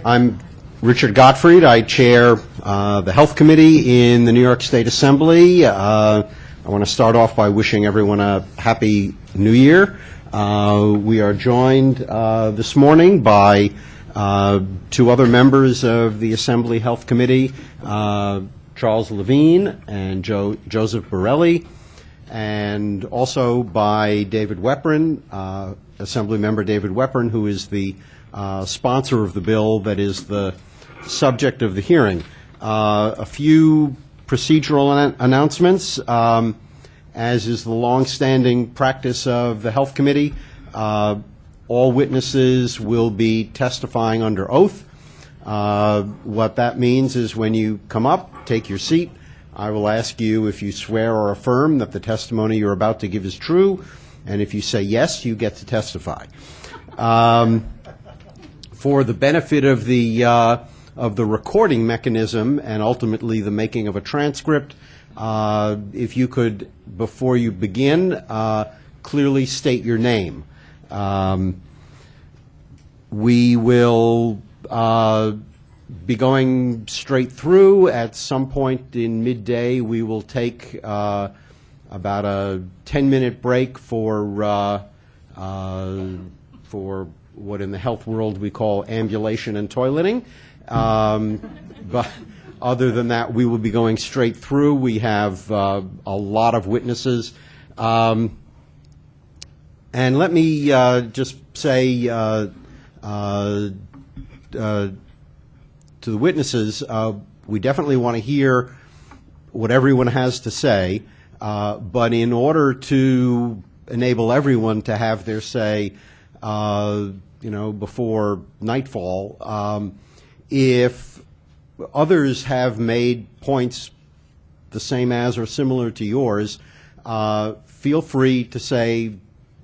I'm Richard Gottfried. I chair the Health Committee in the New York State Assembly. I want to start off by wishing everyone a Happy New Year. We are joined this morning by two other members of the Assembly Health Committee, Charles Levine and Joseph Borelli, and also by David Weprin, Assembly Member David Weprin, who is the sponsor of the bill that is the subject of the hearing. A few procedural announcements. As is the long-standing practice of the Health Committee, all witnesses will be testifying under oath. What that means is when you come up, take your seat. I will ask you if you swear or affirm that the testimony you're about to give is true, and if you say yes, you get to testify. For the benefit of the recording mechanism and ultimately the making of a transcript, if you could, before you begin, clearly state your name. We will be going straight through. At some point in midday, we will take about a 10-minute break for what in the health world we call ambulation and toileting. But other than that, we will be going straight through. We have a lot of witnesses. And let me just say to the witnesses, we definitely want to hear what everyone has to say, but in order to enable everyone to have their say, before nightfall, if others have made points the same as or similar to yours, feel free to say,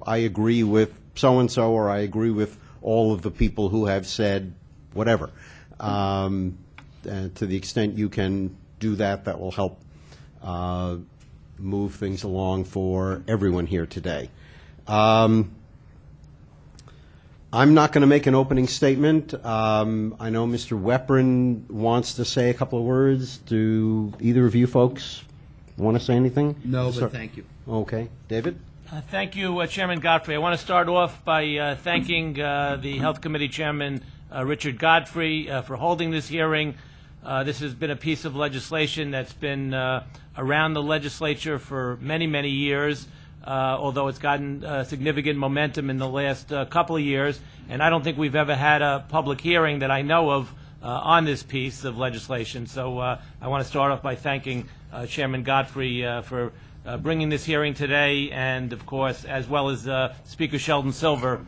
I agree with so-and-so, or I agree with all of the people who have said whatever. And to the extent you can do that, that will help move things along for everyone here today. I'm not going to make an opening statement. I know Mr. Weprin wants to say a couple of words. Do either of you folks want to say anything? No, but thank you. Okay. David? Thank you, Chairman Godfrey. I want to start off by thanking the Health Committee Chairman Richard Godfrey for holding this hearing. This has been a piece of legislation that's been around the legislature for many, many years. Although it's gotten significant momentum in the last couple of years, and I don't think we've ever had a public hearing that I know of on this piece of legislation. So I want to start off by thanking Chairman Godfrey for bringing this hearing today, and of course, as well as Speaker Sheldon Silver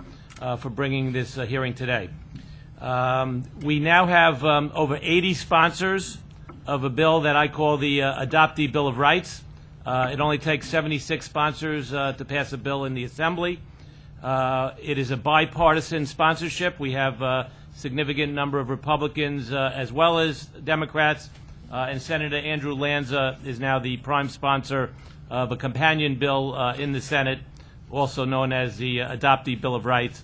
for bringing this hearing today. We now have over 80 sponsors of a bill that I call the Adoptee Bill of Rights. It only takes 76 sponsors to pass a bill in the Assembly. It is a bipartisan sponsorship. We have a significant number of Republicans as well as Democrats, and Senator Andrew Lanza is now the prime sponsor of a companion bill in the Senate, also known as the Adoptee Bill of Rights,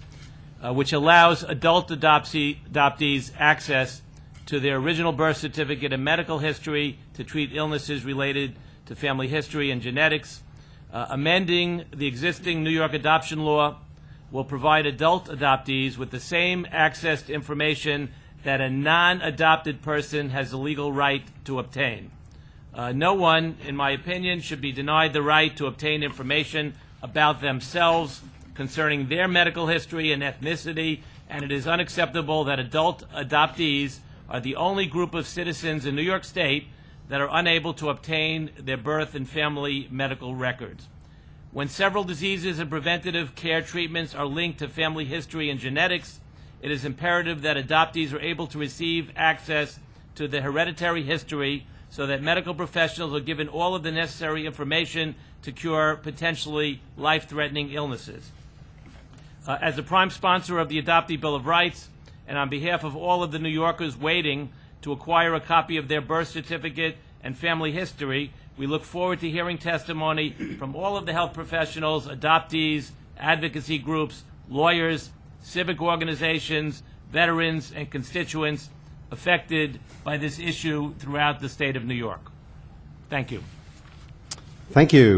which allows adult adoptees access to their original birth certificate and medical history to treat illnesses related to family history and genetics. Amending the existing New York adoption law will provide adult adoptees with the same access to information that a non-adopted person has the legal right to obtain. No one, in my opinion, should be denied the right to obtain information about themselves concerning their medical history and ethnicity, and it is unacceptable that adult adoptees are the only group of citizens in New York State that are unable to obtain their birth and family medical records. When several diseases and preventative care treatments are linked to family history and genetics, it is imperative that adoptees are able to receive access to the hereditary history so that medical professionals are given all of the necessary information to cure potentially life-threatening illnesses. As the prime sponsor of the Adoptee Bill of Rights, and on behalf of all of the New Yorkers waiting to acquire a copy of their birth certificate and family history, we look forward to hearing testimony from all of the health professionals, adoptees, advocacy groups, lawyers, civic organizations, veterans, and constituents affected by this issue throughout the state of New York. Thank you. Thank you.